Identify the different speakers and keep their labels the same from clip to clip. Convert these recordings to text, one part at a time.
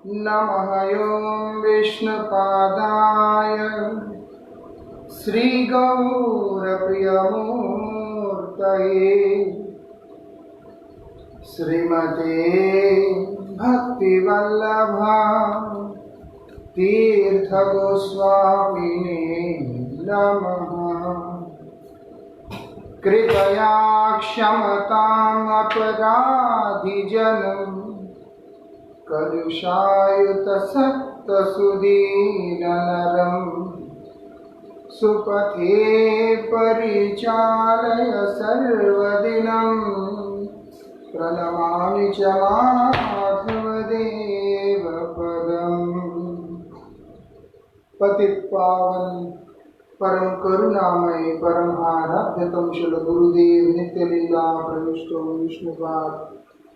Speaker 1: नमः ॐ विष्णुपादाय श्रीगौरप्रियमूर्तये श्रीमते भक्तिवल्लभा तीर्थगोस्वामिने नमः। कृपया क्षमताम् अपराधिजनम् कलुषायुतसक्तसुदीननरम् सुपथे परिचालय सर्वदिनं प्रणमामि च माधवदेवपदम्। पतितपावन परम करुणामय परम आराध्यतम श्री गुरुदेव नित्य लीला प्रविष्टो विष्णुपाद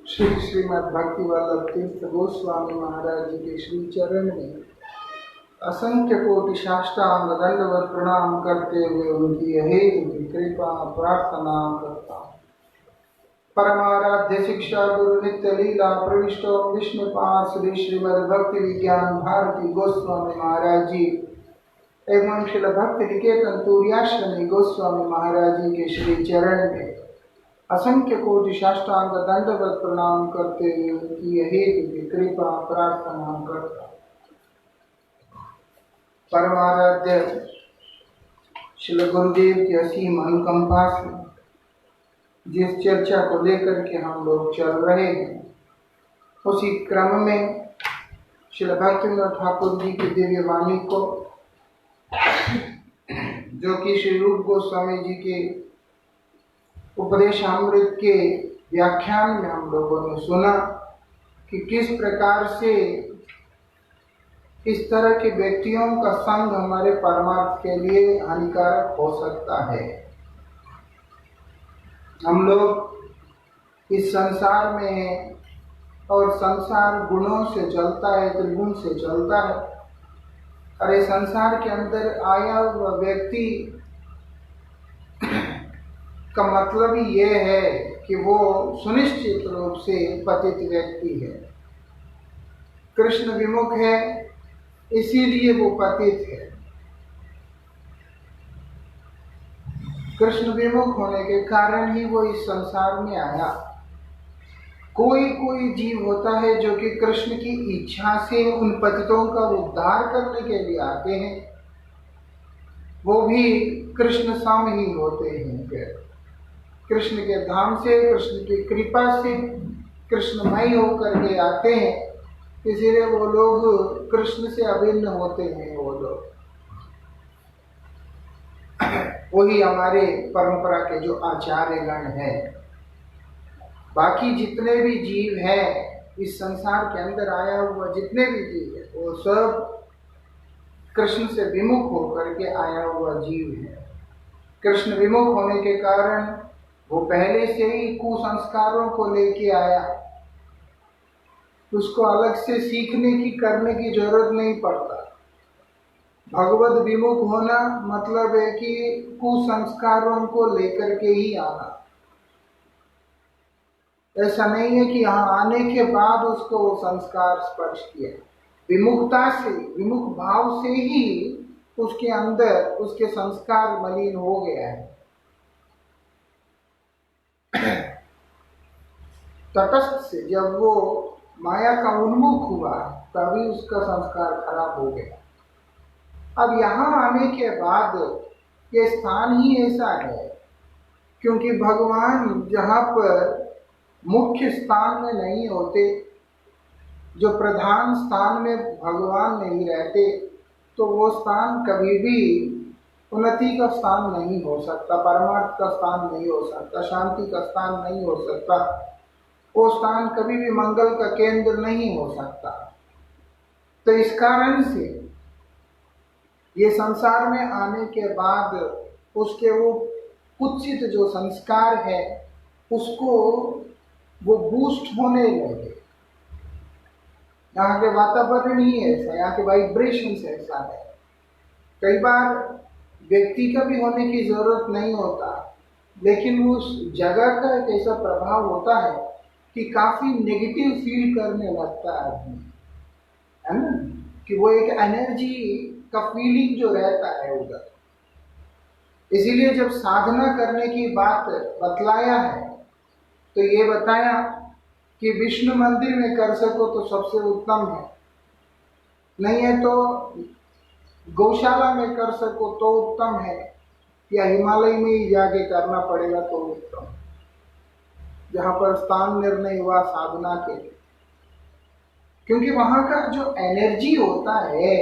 Speaker 1: श्री श्रीमद् भक्ति वल्लभ तीर्थ गोस्वामी महाराज जी के श्री चरण में असंख्य कोटि साष्टांग दंडवत प्रणाम करते हुए उनकी अहेतु की कृपा प्रार्थना करता हूँ। परमाराध्य शिक्षा गुरु नित्य लीला प्रविष्टो विष्णुपाद श्री श्रीमद् भक्ति विज्ञान भारती गोस्वामी महाराज जी एवं श्री भक्ति निकेतन तुर्याश्रमी गोस्वामी महाराज जी के श्री चरण में असंख्य कोटि साष्टांग दंडवत प्रणाम करते हुए उनकी हेतु की कृपा प्रार्थना करता। परमाराध्य श्री गुरुदेव की असीम अनुकंपा से जिस चर्चा को लेकर के हम लोग चल रहे हैं, उसी क्रम में श्री भक्तिविनोद ठाकुर जी की दिव्य वाणी को, जो कि श्री रूप गोस्वामी जी के उपदेशामृत के व्याख्यान में हम लोगों ने सुना कि किस प्रकार से इस तरह के व्यक्तियों का संग हमारे परमार्थ के लिए हानिकारक हो सकता है। हम लोग इस संसार में हैं और संसार गुणों से चलता है, त्रिगुण से चलता है। और इस संसार के अंदर आया हुआ व्यक्ति का मतलब ही ये है कि वो सुनिश्चित रूप से पतित व्यक्ति है, कृष्ण विमुख है, इसीलिए वो पतित है। कृष्ण विमुख होने के कारण ही वो इस संसार में आया। कोई जीव होता है जो कि कृष्ण की इच्छा से उन पतितों का उद्धार करने के लिए आते हैं, वो भी कृष्ण सम ही होते हैं। कृष्ण के धाम से, कृष्ण की कृपा से कृष्णमय होकर के आते हैं, इसीलिए वो लोग कृष्ण से अभिन्न होते हैं। वो लोग वही हमारे परंपरा के जो आचार्यगण हैं। बाकी जितने भी जीव हैं इस संसार के अंदर आया हुआ, जितने भी जीव है, वो सब कृष्ण से विमुख होकर के आया हुआ जीव है। कृष्ण विमुख होने के कारण वो पहले से ही कुसंस्कारों को लेके आया, उसको अलग से सीखने की करने की जरूरत नहीं पड़ता। भगवत विमुख होना मतलब है कि कुसंस्कारों को लेकर के ही आना। ऐसा नहीं है कि यहाँ आने के बाद उसको वो संस्कार स्पर्श किया। विमुखता से, विमुख भाव से ही उसके अंदर उसके संस्कार मलिन हो गया है। तटस्थ से जब वो माया का उन्मुख हुआ तभी उसका संस्कार खराब हो गया। अब यहाँ आने के बाद ये स्थान ही ऐसा है, क्योंकि भगवान जहाँ पर मुख्य स्थान में नहीं होते, जो प्रधान स्थान में भगवान नहीं रहते, तो वो स्थान कभी भी उन्नति का स्थान नहीं हो सकता, परमार्थ का स्थान नहीं हो सकता, शांति का स्थान नहीं हो सकता। वो स्थान कभी भी मंगल का केंद्र नहीं हो सकता। तो इस कारण से ये संसार में आने के बाद उसके वो कुत्सित जो संस्कार है उसको वो बूस्ट होने लगे। यहाँ के वातावरण ही ऐसा, यहाँ के वाइब्रेशंस ऐसा है। कई बार व्यक्ति का भी होने की जरूरत नहीं होता, लेकिन उस जगह का एक ऐसा प्रभाव होता है कि काफी नेगेटिव फील करने लगता है आदमी। है ना, कि वो एक एनर्जी का फीलिंग जो रहता है उधर। इसीलिए जब साधना करने की बात बतलाया है तो ये बताया कि विष्णु मंदिर में कर सको तो सबसे उत्तम है, नहीं है तो गौशाला में कर सको तो उत्तम है, या हिमालय में ही जाके करना पड़ेगा तो उत्तम, जहां पर स्थान निर्णय हुआ साधना के लिए। क्योंकि वहां का जो एनर्जी होता है,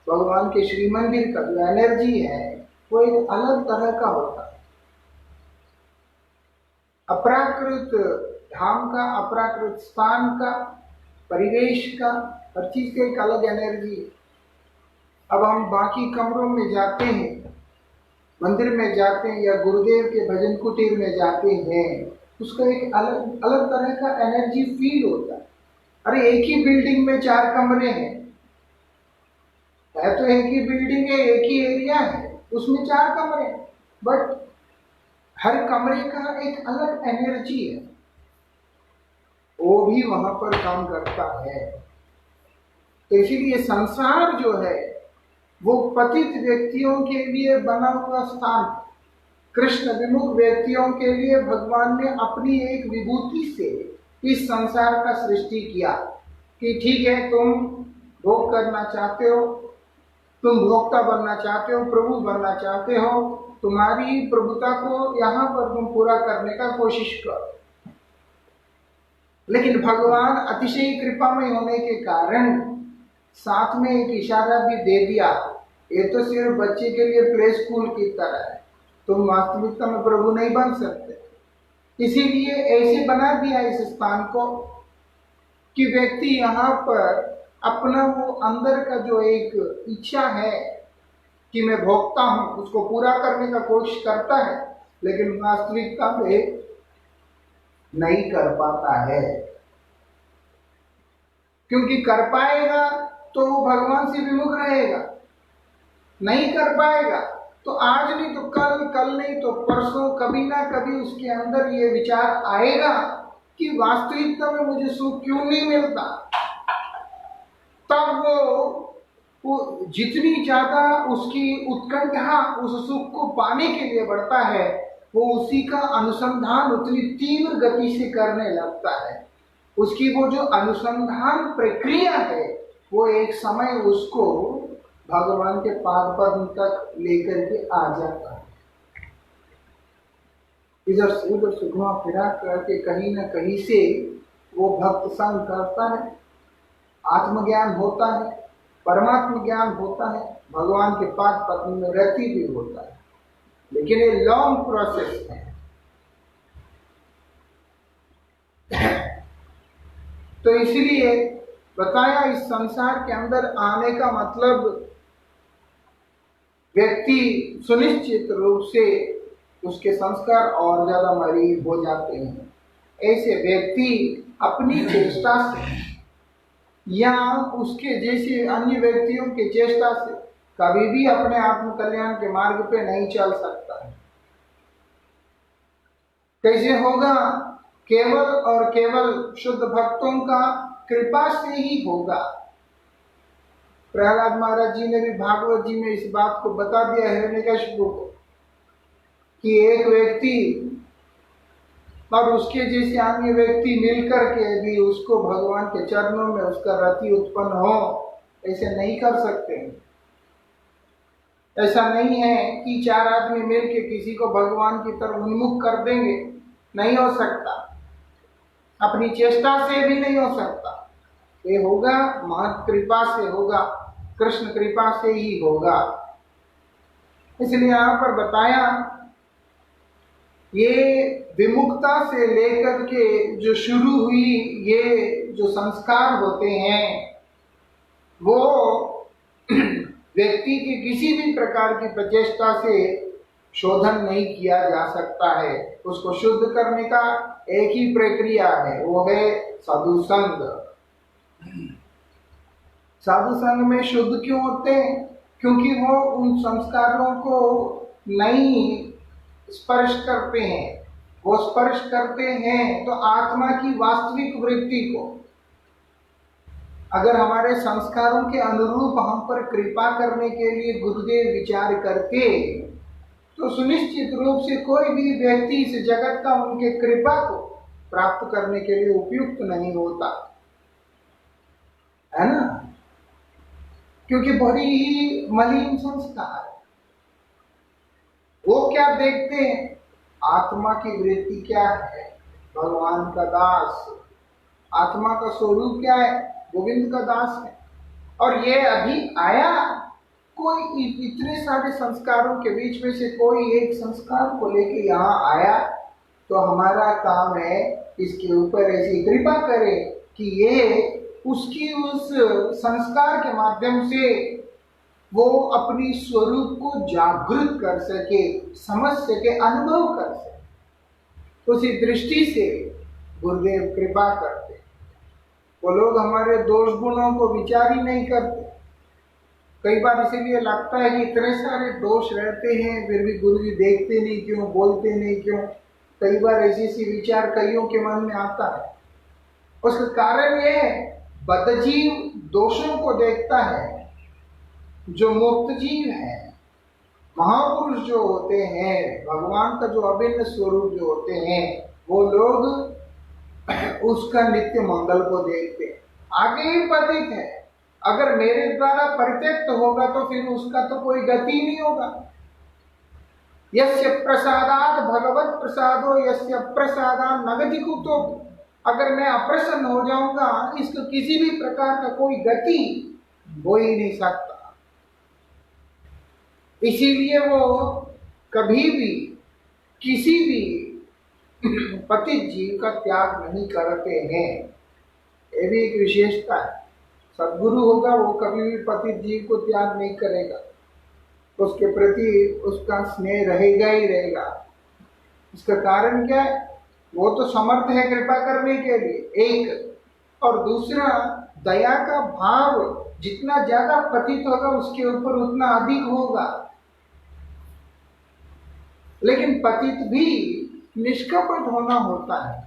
Speaker 1: भगवान के श्री मंदिर का जो एनर्जी है वो एक अलग तरह का होता है। अपराकृत धाम का, अपराकृत स्थान का, परिवेश का, हर चीज का एक अलग एनर्जी है। अब हम बाकी कमरों में जाते हैं, मंदिर में जाते हैं या गुरुदेव के भजन कुटीर में जाते हैं, उसका एक अलग अलग तरह का एनर्जी फील होता है। अरे एक ही बिल्डिंग में 4 कमरे हैं, है तो एक ही बिल्डिंग है, एक ही एरिया है, उसमें 4 कमरे हैं, बट हर कमरे का एक अलग एनर्जी है, वो भी वहां पर काम करता है। तो इसीलिए संसार जो है वो पतित व्यक्तियों के लिए बना हुआ स्थान, कृष्ण विमुख व्यक्तियों के लिए भगवान ने अपनी एक विभूति से इस संसार का सृष्टि किया कि ठीक है, तुम भोग करना चाहते हो, तुम भोक्ता बनना चाहते हो, प्रभु बनना चाहते हो, तुम्हारी प्रभुता को यहाँ पर तुम पूरा करने का कोशिश करो। लेकिन भगवान अतिशय कृपामय होने के कारण साथ में एक इशारा भी दे दिया, ये तो सिर्फ बच्चे के लिए प्ले स्कूल की तरह है, तुम वास्तविकता में प्रभु नहीं बन सकते। इसीलिए ऐसे बना दिया इस स्थान को कि व्यक्ति यहाँ पर अपना वो अंदर का जो एक इच्छा है कि मैं भोगता हूं, उसको पूरा करने का कोशिश करता है, लेकिन वास्तविकता में नहीं कर पाता है। क्योंकि कर पाएगा तो वो भगवान से विमुख रहेगा, नहीं कर पाएगा तो आज नहीं तो कल, कल नहीं तो परसों, कभी ना कभी उसके अंदर ये विचार आएगा कि वास्तविकता में मुझे सुख क्यों नहीं मिलता। तब वो जितनी ज्यादा उसकी उत्कंठा उस सुख को पाने के लिए बढ़ता है, वो उसी का अनुसंधान उतनी तीव्र गति से करने लगता है। उसकी वो जो अनुसंधान प्रक्रिया है वो एक समय उसको भगवान के पाद पद्म तक लेकर के आ जाता है। इधर से उधर से घुमा फिरा करके कहीं ना कहीं से वो भक्त संग करता है, आत्मज्ञान होता है, परमात्म ज्ञान होता है, भगवान के पाद पद्म में रति भी होता है। लेकिन ये लॉन्ग प्रोसेस है। तो इसलिए बताया इस संसार के अंदर आने का मतलब व्यक्ति सुनिश्चित रूप से उसके संस्कार और ज्यादा मरीब हो जाते हैं। ऐसे व्यक्ति अपनी चेष्टा से या उसके जैसे अन्य व्यक्तियों के चेष्टा से कभी भी अपने आत्म कल्याण के मार्ग पे नहीं चल सकता है। कैसे होगा? केवल और केवल शुद्ध भक्तों का कृपा से ही होगा। प्रहलाद महाराज जी ने भी भागवत जी में इस बात को बता दिया है हिरण्यकशिपु को कि एक व्यक्ति और उसके जैसे अन्य व्यक्ति मिलकर के भी उसको भगवान के चरणों में उसका रति उत्पन्न हो, ऐसे नहीं कर सकते। ऐसा नहीं है कि 4 आदमी मिलके किसी को भगवान की तरफ उन्मुख कर देंगे, नहीं हो सकता। अपनी चेष्टा से भी नहीं हो सकता। ये होगा महत कृपा से होगा, कृष्ण कृपा से ही होगा। इसलिए यहाँ पर बताया ये विमुक्ता से लेकर के जो शुरू हुई ये जो संस्कार होते हैं वो व्यक्ति की किसी भी प्रकार की प्रचेष्टा से शोधन नहीं किया जा सकता है। उसको शुद्ध करने का एक ही प्रक्रिया है, वो है साधु संग। साधु संग में शुद्ध क्यों होते हैं? क्योंकि वो उन संस्कारों को नहीं स्पर्श करते हैं। वो स्पर्श करते हैं तो आत्मा की वास्तविक वृत्ति को। अगर हमारे संस्कारों के अनुरूप हम पर कृपा करने के लिए गुरुदेव विचार करते तो सुनिश्चित रूप से कोई भी व्यक्ति इस जगत का उनके कृपा को प्राप्त करने के लिए उपयुक्त नहीं होता, है ना? क्योंकि बड़ी ही मलिन संस्कार है। वो क्या देखते हैं? आत्मा की वृत्ति क्या है? भगवान का दास। आत्मा का स्वरूप क्या है? गोविंद का दास है। और ये अभी आया, कोई इतने सारे संस्कारों के बीच में से कोई एक संस्कार को लेके यहाँ आया, तो हमारा काम है इसके ऊपर ऐसी कृपा करें कि ये उसकी उस संस्कार के माध्यम से वो अपनी स्वरूप को जागृत कर सके, समझ सके, अनुभव कर सके। उसी दृष्टि से गुरुदेव कृपा करते। वो लोग हमारे दोष गुणों को विचार ही नहीं करते। कई बार इसीलिए लगता है कि इतने सारे दोष रहते हैं फिर भी गुरु जी देखते नहीं क्यों, बोलते नहीं क्यों। कई बार ऐसी विचार कईयों के मन में आता है। उसका कारण यह है, बद्धजीव दोषों को देखता है, जो मुक्त जीव है, महापुरुष जो होते हैं, भगवान का जो अभिन्न स्वरूप जो होते हैं, वो लोग उसका नित्य मंगल को देखते हैं। आगे ही पतित है, अगर मेरे द्वारा परित्यक्त होगा तो फिर उसका तो कोई गति नहीं होगा। यस्य प्रसादात भगवत प्रसादो यस्य प्रसादात नगति कुतो। अगर मैं अप्रसन्न हो जाऊंगा, इसको किसी भी प्रकार का कोई गति हो ही नहीं सकता। इसीलिए वो कभी भी किसी भी पतित जीव का त्याग नहीं करते हैं। ये भी एक विशेषता है। सद्गुरु होगा वो कभी भी पतित जीव को त्याग नहीं करेगा, उसके प्रति उसका स्नेह रहेगा ही रहेगा। इसका कारण क्या है? वो तो समर्थ है कृपा करने के लिए, एक। और दूसरा, दया का भाव जितना ज्यादा पतित होगा उसके ऊपर उतना अधिक होगा। लेकिन पतित भी निष्कपट होना होता है।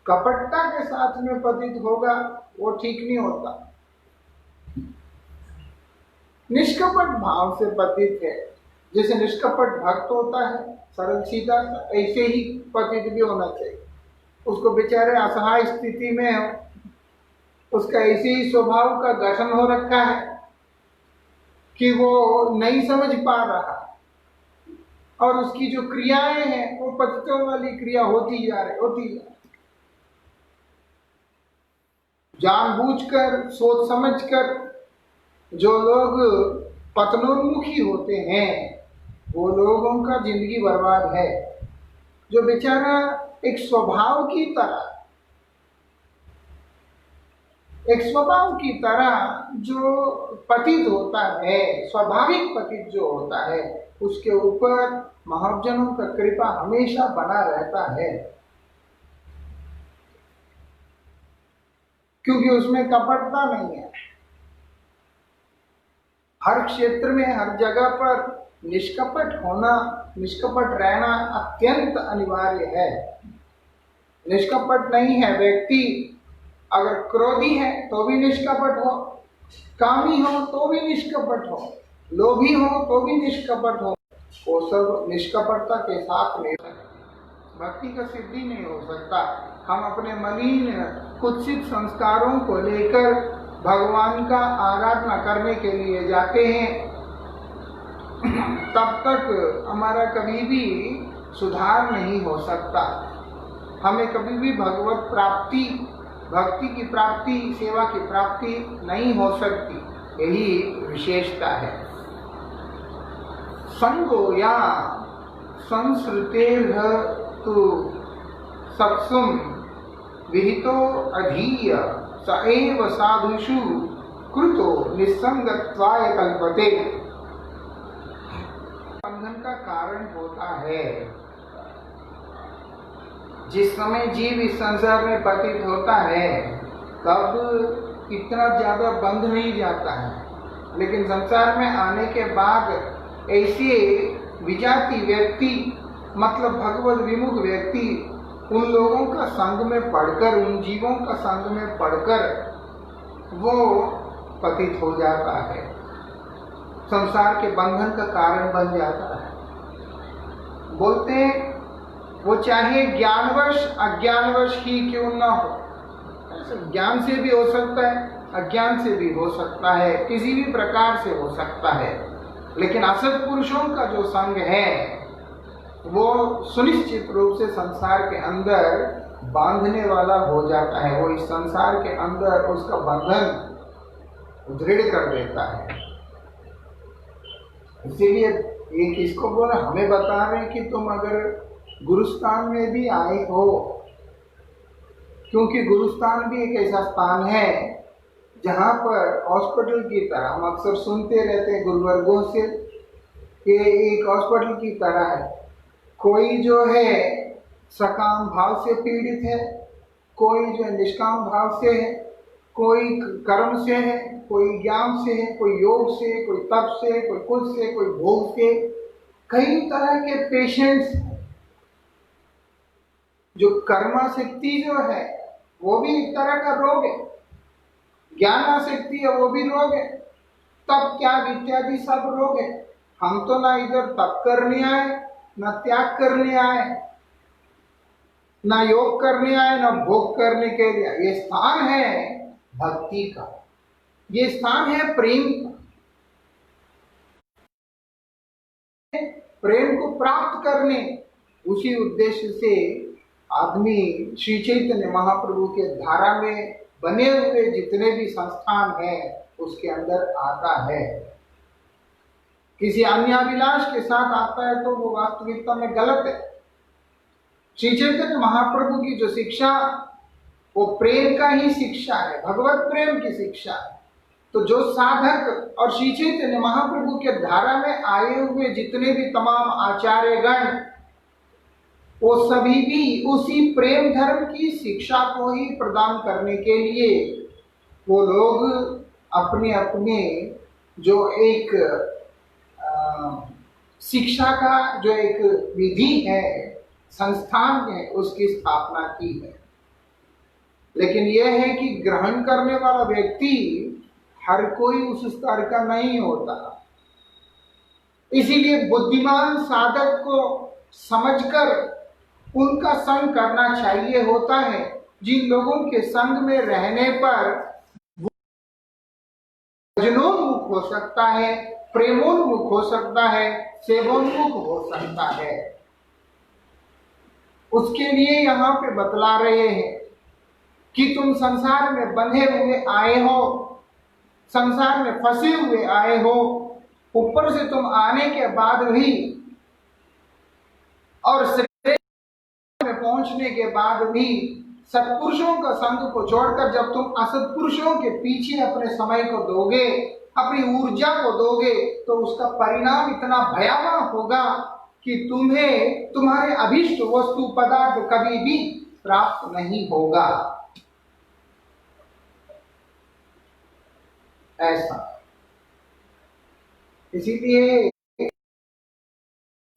Speaker 1: कपटता के साथ में पतित होगा वो ठीक नहीं होता। निष्कपट भाव से पतित है, जैसे निष्कपट भक्त होता है, सरल सीधा, ऐसे ही पतित भी होना चाहिए। उसको बेचारे असहाय स्थिति में हो, उसका ऐसे ही स्वभाव का गठन हो रखा है कि वो नहीं समझ पा रहा, और उसकी जो क्रियाएं हैं वो पतितों वाली क्रिया होती जा रही। जानबूझकर, सोच समझकर जो लोग पतनोन्मुखी होते हैं, वो लोगों का जिंदगी बर्बाद है। जो बेचारा एक स्वभाव की तरह जो पतित होता है, स्वाभाविक पतित जो होता है, उसके ऊपर महाजनों का कृपा हमेशा बना रहता है, क्योंकि उसमें कपटता नहीं है। हर क्षेत्र में, हर जगह पर निष्कपट होना, निष्कपट रहना अत्यंत अनिवार्य है। निष्कपट नहीं है व्यक्ति, अगर क्रोधी है तो भी निष्कपट हो, कामी हो तो भी निष्कपट हो, लोभी हो तो भी निष्कपट हो, वो सब निष्कपटता के साथ नहीं सकते। भक्ति का सिद्धि नहीं हो सकता। हम अपने मलिन कुत्सित संस्कारों को लेकर भगवान का आराधना करने के लिए जाते हैं, तब तक हमारा कभी भी सुधार नहीं हो सकता। हमें कभी भी भगवत प्राप्ति, भक्ति की प्राप्ति, सेवा की प्राप्ति नहीं हो सकती। यही विशेषता है। संगो या संस्कृतेर्ह तु सत्सुम विहितो अधीय स एव साधुषु कृतो निस्संगत्वाय कल्पते। बंधन का कारण होता है। जिस समय जीव इस संसार में पतित होता है तब इतना ज्यादा बंध नहीं जाता है, लेकिन संसार में आने के बाद ऐसे विजाति व्यक्ति, मतलब भगवत विमुख व्यक्ति, उन लोगों का संग में पढ़कर, उन जीवों का संग में पढ़कर वो पतित हो जाता है, संसार के बंधन का कारण बन जाता है। बोलते हैं वो चाहे ज्ञानवश अज्ञानवश ही क्यों न हो, ज्ञान से भी हो सकता है, अज्ञान से भी हो सकता है, किसी भी प्रकार से हो सकता है, लेकिन असत पुरुषों का जो संग है वो सुनिश्चित रूप से संसार के अंदर बांधने वाला हो जाता है। वो इस संसार के अंदर उसका बंधन दृढ़ कर देता है। इसीलिए ये किसको बोला, हमें बता रहे हैं कि तुम अगर गुरुस्थान में भी आए हो, क्योंकि गुरुस्थान भी एक ऐसा स्थान है जहाँ पर हॉस्पिटल की तरह, हम अक्सर सुनते रहते हैं गुरुवर्गों से, कि एक हॉस्पिटल की तरह है। कोई जो है सकाम भाव से पीड़ित है, कोई जो है निष्काम भाव से है, कोई कर्म से है, कोई ज्ञान से है, कोई योग से, कोई तप से, कोई कुछ से, कोई भोग से, कई तरह के पेशेंट्स। जो कर्माशक्ति जो है वो भी एक तरह का रोग है, ज्ञानाशक्ति है वो भी रोग है, तप त्याग इत्यादि सब रोग है। हम तो ना इधर तप करने आए, ना त्याग करने आए, ना योग करने आए, ना भोग करने के लिए। ये स्थान है भक्ति का, ये स्थान है प्रेम का। प्रेम को प्राप्त करने, उसी उद्देश्य से आदमी श्री चैतन्य महाप्रभु के धारा में बने हुए जितने भी संस्थान हैं उसके अंदर आता है। किसी अन्य अभिलाष के साथ आता है तो वो वास्तविकता में गलत है। श्री चैतन्य महाप्रभु की जो शिक्षा वो प्रेम का ही शिक्षा है, भगवत प्रेम की शिक्षा है। तो जो साधक और श्री चैतन्य महाप्रभु के धारा में आए हुए जितने भी तमाम आचार्यगण, वो सभी भी उसी प्रेम धर्म की शिक्षा को ही प्रदान करने के लिए वो लोग अपने अपने जो एक शिक्षा का जो एक विधि है, संस्थान है, उसकी स्थापना की है। लेकिन यह है कि ग्रहण करने वाला व्यक्ति हर कोई उस स्तर का नहीं होता। इसीलिए बुद्धिमान साधक को समझकर उनका संग करना चाहिए होता है, जिन लोगों के संग में रहने पर वो भजनोन्मुख हो सकता है, प्रेमोन्मुख हो सकता है, सेवोन्मुख हो सकता है। उसके लिए यहाँ पे बतला रहे हैं कि तुम संसार में बंधे हुए आए हो, संसार में फंसे हुए आए हो, ऊपर से तुम आने के बाद भी और श्रेष्ठ में पहुंचने के बाद भी सत्पुरुषों का संग को छोड़कर जब तुम असत्पुरुषों के पीछे अपने समय को दोगे, अपनी ऊर्जा को दोगे, तो उसका परिणाम इतना भयावह होगा कि तुम्हें तुम्हारे अभीष्ट वस्तु पदार्थ कभी भी प्राप्त नहीं होगा। ऐसा इसीलिए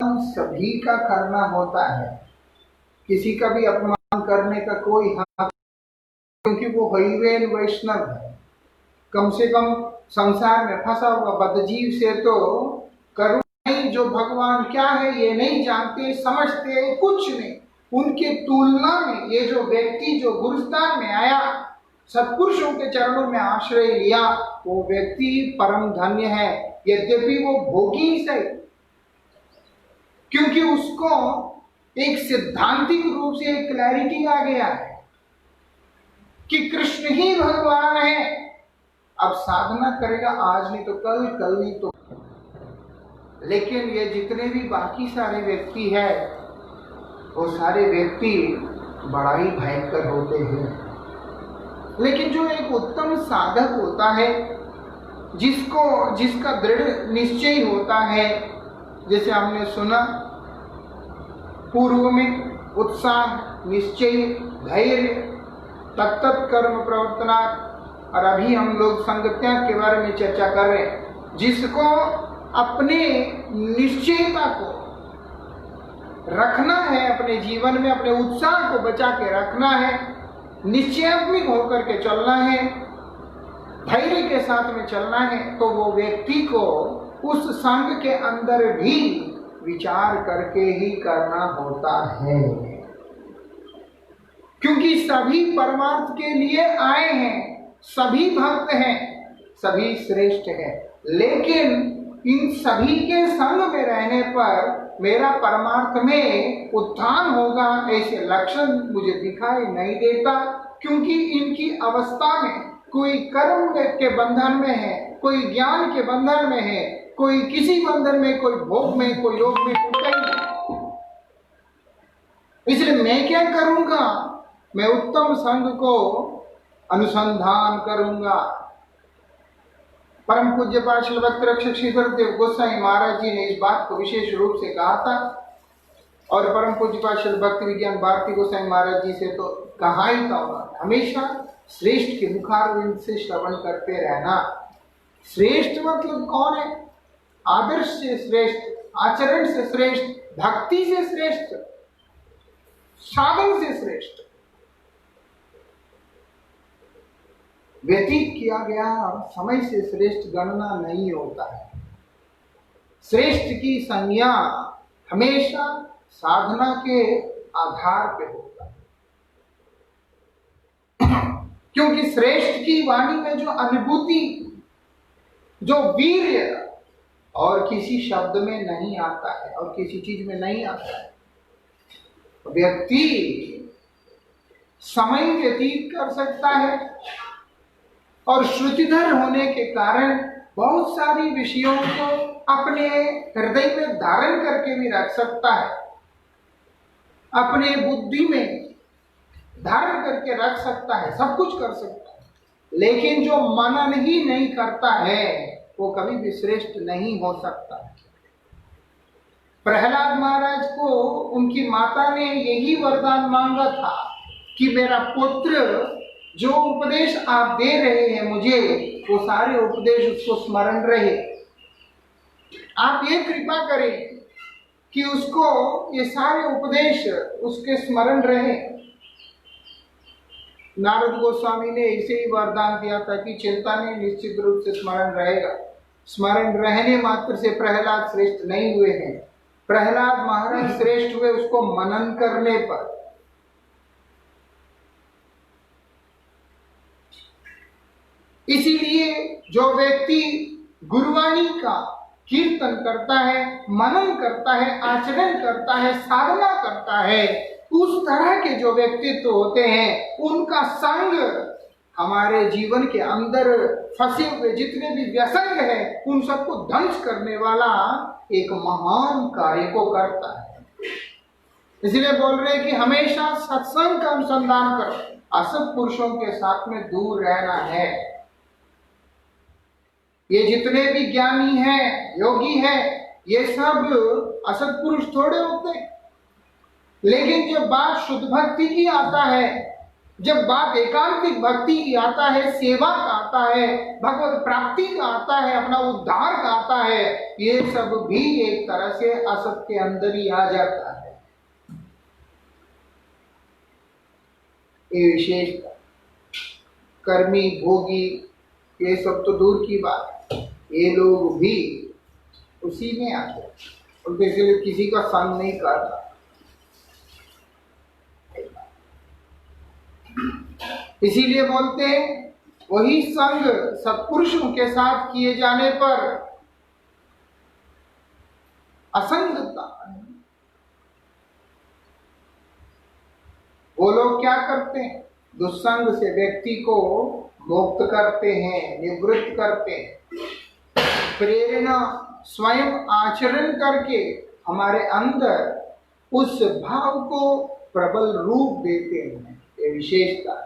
Speaker 1: सभी का करना होता है, किसी का भी अपमान करने का कोई हक, क्योंकि वो वैवेन वैष्णव है। कम से कम संसार में फंसा हुआ बद्धजीव से तो करुणा नहीं, जो भगवान क्या है ये नहीं जानते, समझते कुछ नहीं। उनके तुलना में ये जो व्यक्ति जो गुरुस्थान में आया, सत्पुरुषों के चरणों में आश्रय लिया, वो व्यक्ति परम धन्य है। यद्यपि वो भोगी ही सही, क्योंकि उसको एक सिद्धांतिक रूप से एक क्लैरिटी आ गया है कि कृष्ण ही भगवान है। अब साधना करेगा, आज नहीं तो कल, कल नहीं तो, लेकिन ये जितने भी बाकी सारे व्यक्ति है वो सारे व्यक्ति बड़ा ही भयंकर होते हैं। लेकिन जो एक उत्तम साधक होता है, जिसका दृढ़ निश्चय होता है, जैसे हमने सुना पूर्व में, उत्साह, निश्चय, धैर्य, तत्त कर्म प्रवर्तना, और अभी हम लोग संगत्याग के बारे में चर्चा कर रहे हैं। जिसको अपने निश्चयता को रखना है अपने जीवन में, अपने उत्साह को बचा के रखना है, निश्चयात्मक होकर के चलना है, धैर्य के साथ में चलना है तो वो व्यक्ति को उस संघ के अंदर भी विचार करके ही करना होता है, क्योंकि सभी परमार्थ के लिए आए हैं, सभी भक्त हैं, सभी श्रेष्ठ हैं, लेकिन इन सभी के संग में रहने पर मेरा परमार्थ में उत्थान होगा ऐसे लक्षण मुझे दिखाई नहीं देता, क्योंकि इनकी अवस्था में कोई कर्म के बंधन में है, कोई ज्ञान के बंधन में है, कोई किसी बंधन में, कोई भोग में, कोई योग में, कोई नहीं। इसलिए मैं क्या करूंगा, मैं उत्तम संघ को अनुसंधान करूंगा। परम पूज्य पार्षद भक्त रक्षक श्रीधर देव गोसाई महाराज जी ने इस बात को विशेष रूप से कहा था, और परम पूज्य पार्षद भक्त विज्ञान भारती गोसाई महाराज जी से तो कहा ही था, हमेशा श्रेष्ठ के मुखारविंद से श्रवण करते रहना। श्रेष्ठ मतलब कौन है? आदर्श से श्रेष्ठ, आचरण से श्रेष्ठ, भक्ति से श्रेष्ठ, साधन से श्रेष्ठ। व्यतीत किया गया समय से श्रेष्ठ गणना नहीं होता है। श्रेष्ठ की संज्ञा हमेशा साधना के आधार पे होता है, क्योंकि श्रेष्ठ की वाणी में जो अनुभूति, जो वीर्य और किसी शब्द में नहीं आता है और किसी चीज में नहीं आता है। व्यक्ति समय व्यतीत कर सकता है और श्रुतिधर होने के कारण बहुत सारी विषयों को अपने हृदय में धारण करके भी रख सकता है, अपने बुद्धि में धारण करके रख सकता है, सब कुछ कर सकता है, लेकिन जो मनन ही नहीं करता है वो कभी भी श्रेष्ठ नहीं हो सकता। प्रहलाद महाराज को उनकी माता ने यही वरदान मांगा था कि मेरा पुत्र जो उपदेश आप दे रहे हैं मुझे, वो सारे उपदेश उसको स्मरण रहे। आप ये कृपा करें कि उसको ये सारे उपदेश उसके स्मरण रहे। नारद गोस्वामी ने इसे ही वरदान दिया था कि चिंता नहीं, निश्चित रूप से स्मरण रहेगा। स्मरण रहने मात्र से प्रहलाद श्रेष्ठ नहीं हुए हैं। प्रहलाद महाराज श्रेष्ठ हुए उसको मनन करने पर। इसीलिए जो व्यक्ति गुरुवाणी का कीर्तन करता है, मनन करता है, आचरण करता है, साधना करता है, उस तरह के जो व्यक्तित्व होते हैं उनका संग हमारे जीवन के अंदर फंसे हुए जितने भी व्यसंग हैं उन सबको ध्वंस करने वाला एक महान कार्य को करता है। इसलिए बोल रहे हैं कि हमेशा सत्संग का अनुसंधान करो, असत पुरुषों के साथ में दूर रहना है। ये जितने भी ज्ञानी हैं, योगी हैं, ये सब असत पुरुष थोड़े होते हैं। लेकिन जब बात शुद्ध भक्ति की आता है, जब बात एकांतिक भक्ति की आता है, सेवा का आता है, भगवत प्राप्ति का आता है, अपना उद्धार का आता है, ये सब भी एक तरह से असत के अंदर ही आ जाता है। ये विशेषता कर्मी भोगी ये सब तो दूर की बात, ये लोग भी उसी में आते हैं, उनके इसलिए किसी का संग नहीं करता। इसीलिए बोलते हैं वही संग सत्पुरुषों के साथ किए जाने पर असंगता। वो लोग क्या करते हैं? दुस्संग से व्यक्ति को मुक्त करते हैं, निवृत्त करते हैं। प्रेरणा स्वयं आचरण करके हमारे अंदर उस भाव को प्रबल रूप देते हैं। ये विशेषता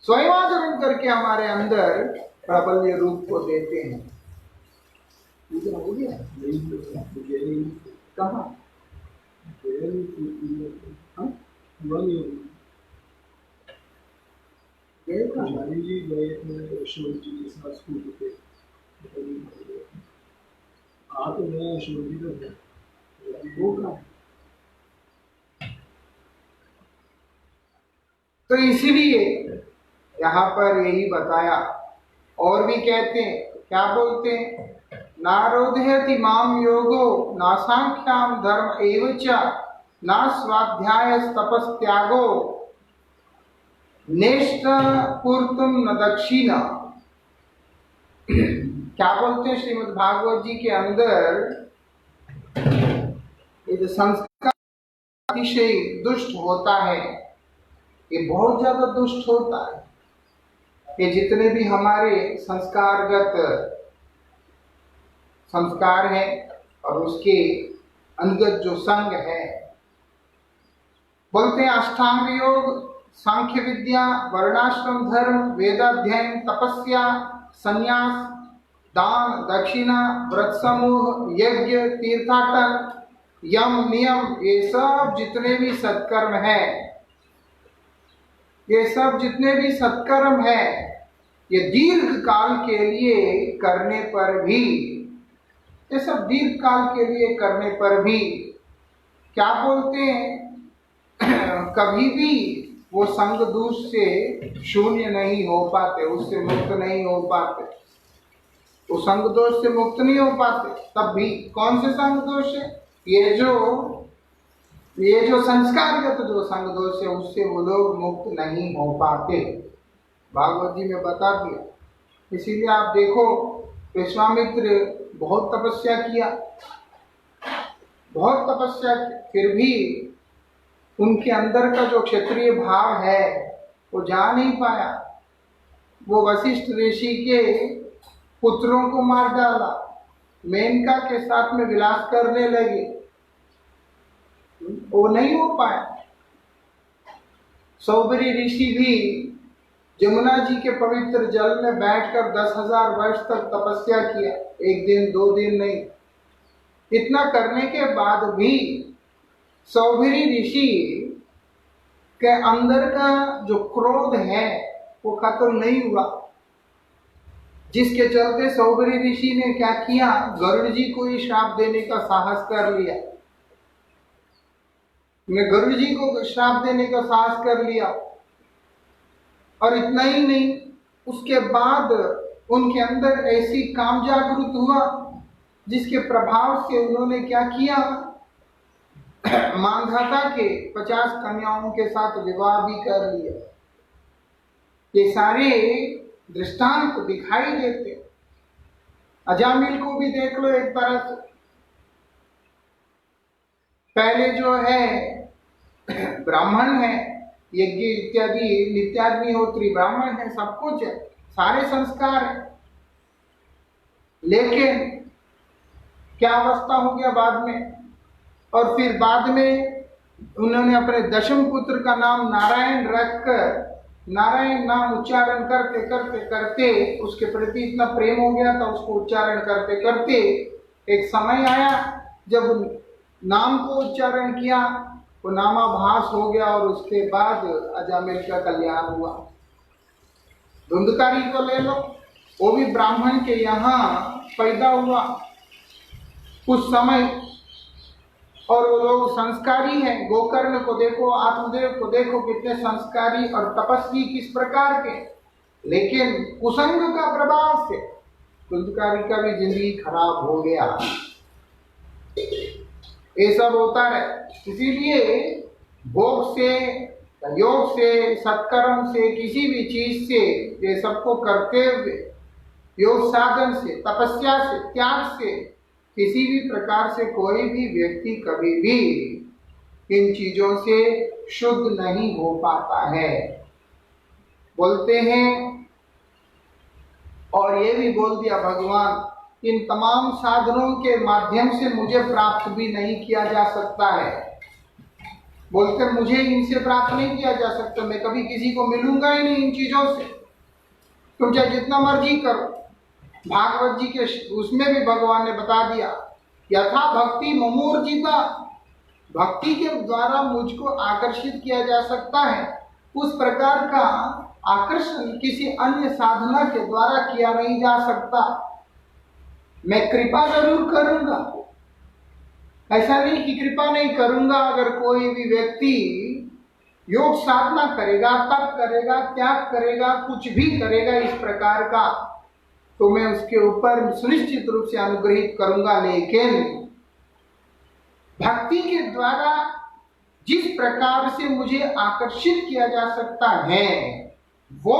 Speaker 1: स्वयं आचरण करके हमारे अंदर प्रबल रूप को देते हैं। कहाँ
Speaker 2: जी गए अशोक जी के साथ स्कूल पे। तो मैं अशोक जी का
Speaker 1: तो इसीलिए यहाँ पर यही बताया। और भी कहते हैं, क्या बोलते हैं, नारोधयति माम योगो ना सांख्याम धर्म एवच ना स्वाध्याय तपस्त्यागो नेष्ट पूर्तुम न दक्षिणा। क्या बोलते हैं श्रीमद् भागवत जी के अंदर, ये जो संस्कार अतिशय दुष्ट होता है, ये बहुत ज्यादा दुष्ट होता है। ये जितने भी हमारे संस्कारगत संस्कार है और उसके अंगत जो संग है, बोलते हैं अष्टांग योग, सांख्य विद्या, वर्णाश्रम धर्म, वेदाध्ययन, तपस्या, संन्यास, दान, दक्षिणा, व्रत समूह, यज्ञ, तीर्थाटन, यम नियम, ये सब जितने भी सत्कर्म है, ये सब जितने भी सत्कर्म है, ये दीर्घ काल के लिए करने पर भी, ये सब दीर्घ काल के लिए करने पर भी क्या बोलते हैं, कभी भी वो संग दोष से शून्य नहीं हो पाते, उससे मुक्त नहीं हो पाते, वो संग दोष से मुक्त नहीं हो पाते। तब भी कौन से संग दोष है, ये जो संस्कारगत जो संग दोष है, उससे वो लोग मुक्त नहीं हो पाते। भागवत जी में बता दिया। इसीलिए आप देखो, विश्वामित्र बहुत तपस्या किया, बहुत तपस्या की, फिर भी उनके अंदर का जो क्षत्रिय भाव है वो जा नहीं पाया। वो वशिष्ठ ऋषि के पुत्रों को मार डाला, मेनका के साथ में विलास करने लगे, वो नहीं हो पाया। सौबरी ऋषि भी जमुना जी के पवित्र जल में बैठकर 10,000 वर्ष तक तपस्या किया, एक दिन 2 दिन नहीं। इतना करने के बाद भी सौबरी ऋषि के अंदर का जो क्रोध है वो खत्म नहीं हुआ, जिसके चलते सौबरी ऋषि ने क्या किया, गरुड़ जी को ही श्राप देने का साहस कर लिया। गरुड़ जी को श्राप देने का साहस कर लिया। और इतना ही नहीं, उसके बाद उनके अंदर ऐसी काम जागृत हुआ जिसके प्रभाव से उन्होंने क्या किया, मानधाता के 50 कन्याओं के साथ विवाह भी कर लिया। ये सारे दृष्टांत दिखाई देते। अजामिल को भी देख लो, एक तरह से पहले जो है ब्राह्मण है, यज्ञ इत्यादि नित्याग्निहोत्री ब्राह्मण है, सब कुछ है, सारे संस्कार है, लेकिन क्या अवस्था हो गया बाद में। और फिर बाद में उन्होंने अपने दशम पुत्र का नाम नारायण रखकर, नारायण नाम उच्चारण करते करते करते उसके प्रति इतना प्रेम हो गया था, उसको उच्चारण करते करते एक समय आया जब नाम को उच्चारण किया, वो नामाभास हो गया और उसके बाद अजामिल का कल्याण हुआ। धुंधकारी को ले लो, वो भी ब्राह्मण के यहाँ पैदा हुआ कुछ समय, और वो लोग संस्कारी हैं। गोकर्ण को देखो, आत्मदेव को देखो, कितने संस्कारी और तपस्वी किस प्रकार के, लेकिन कुसंग का प्रभाव से धुंधकारी का भी जिंदगी खराब हो गया। ये सब होता है। इसीलिए भोग से, योग से, सत्कर्म से, किसी भी चीज से, ये सबको करते हुए, योग साधन से, तपस्या से, त्याग से, किसी भी प्रकार से कोई भी व्यक्ति कभी भी इन चीजों से शुद्ध नहीं हो पाता है। बोलते हैं, और ये भी बोल दिया भगवान, इन तमाम साधनों के माध्यम से मुझे प्राप्त भी नहीं किया जा सकता है। बोलते मुझे इनसे प्राप्त नहीं किया जा सकता, मैं कभी किसी को मिलूंगा ही नहीं इन चीजों से, तुम चाहे जितना मर्जी करो। भागवत जी के उसमें भी भगवान ने बता दिया, यथा भक्ति मुमूर्जिता, भक्ति के द्वारा मुझको आकर्षित किया जा सकता है, उस प्रकार का आकर्षण किसी अन्य साधना के द्वारा किया नहीं जा सकता। मैं कृपा जरूर करूंगा, ऐसा नहीं कि कृपा नहीं करूंगा। अगर कोई भी व्यक्ति योग साधना करेगा, तप करेगा, त्याग करेगा, कुछ भी करेगा इस प्रकार का, तो मैं उसके ऊपर सुनिश्चित रूप से अनुग्रहित करूंगा। लेकिन भक्ति के द्वारा जिस प्रकार से मुझे आकर्षित किया जा सकता है वो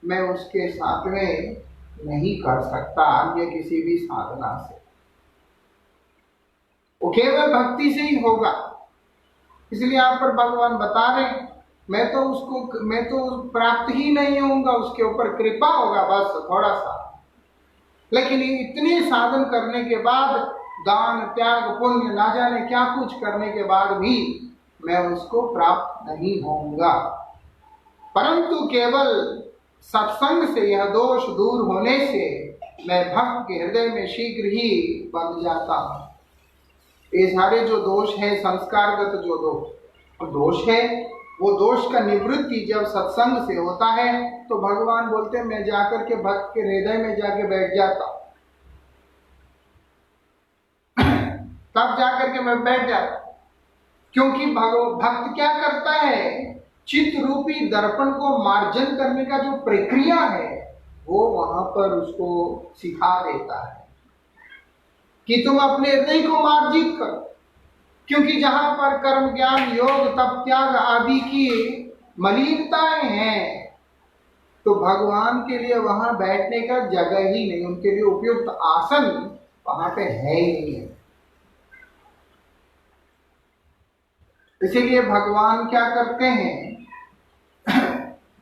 Speaker 1: मैं उसके साथ में नहीं कर सकता अन्य किसी भी साधना से। वो केवल भक्ति से ही होगा। इसलिए यहाँ पर भगवान बता रहे मैं तो प्राप्त ही नहीं होऊंगा, उसके ऊपर कृपा होगा बस थोड़ा सा। लेकिन इतने साधन करने के बाद, दान त्याग पुण्य ना जाने क्या कुछ करने के बाद भी मैं उसको प्राप्त नहीं होऊंगा। परंतु केवल सत्संग से यह दोष दूर होने से मैं भक्त के हृदय में शीघ्र ही बन जाता हूँ। ये सारे जो दोष है, संस्कारगत जो दोष है, वो दोष का निवृत्ति जब सत्संग से होता है तो भगवान बोलते हैं मैं जाकर के भक्त के हृदय में जाके बैठ जाता हूँ। तब जाकर के मैं बैठ जाता, क्योंकि भक्त क्या करता है, चित्त रूपी दर्पण को मार्जन करने का जो प्रक्रिया है वो वहां पर उसको सिखा देता है कि तुम अपने हृदय को मार्जित करो। क्योंकि जहां पर कर्म ज्ञान योग तप त्याग आदि की मलिनताएं हैं तो भगवान के लिए वहां बैठने का जगह ही नहीं, उनके लिए उपयुक्त आसन वहां पे है ही नहीं है। इसीलिए भगवान क्या करते हैं,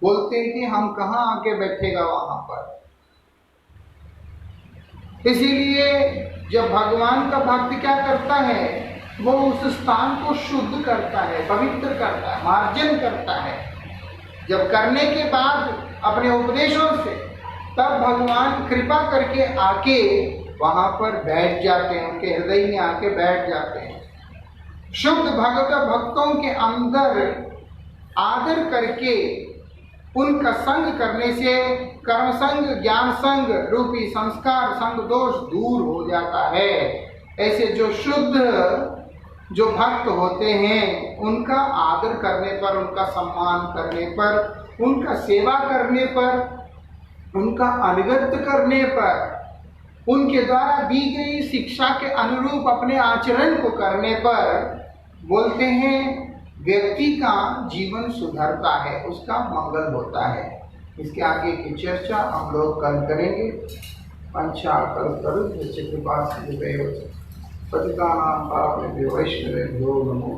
Speaker 1: बोलते हैं कि हम कहाँ आके बैठेगा वहां पर। इसीलिए जब भगवान का भक्त क्या करता है, वो उस स्थान को शुद्ध करता है, पवित्र करता है, मार्जन करता है। जब करने के बाद अपने उपदेशों से तब भगवान कृपा करके आके वहां पर बैठ जाते हैं, उनके हृदय में आके बैठ जाते हैं। शुद्ध भक्तों के अंदर आदर करके उनका संग करने से कर्म संग ज्ञान संग रूपी संस्कार संग दोष दूर हो जाता है। ऐसे जो शुद्ध जो भक्त होते हैं उनका आदर करने पर, उनका सम्मान करने पर, उनका सेवा करने पर, उनका अनुगत्य करने पर, उनके द्वारा दी गई शिक्षा के अनुरूप अपने आचरण को करने पर बोलते हैं व्यक्ति का जीवन सुधरता है, उसका मंगल होता है। इसके आगे की चर्चा हम लोग कल करेंगे। पंचाकल्पतरुभ्यश्च कृपा सिंधुभ्यो पतितानां पावनेभ्यो वैष्णवेभ्यो नमो।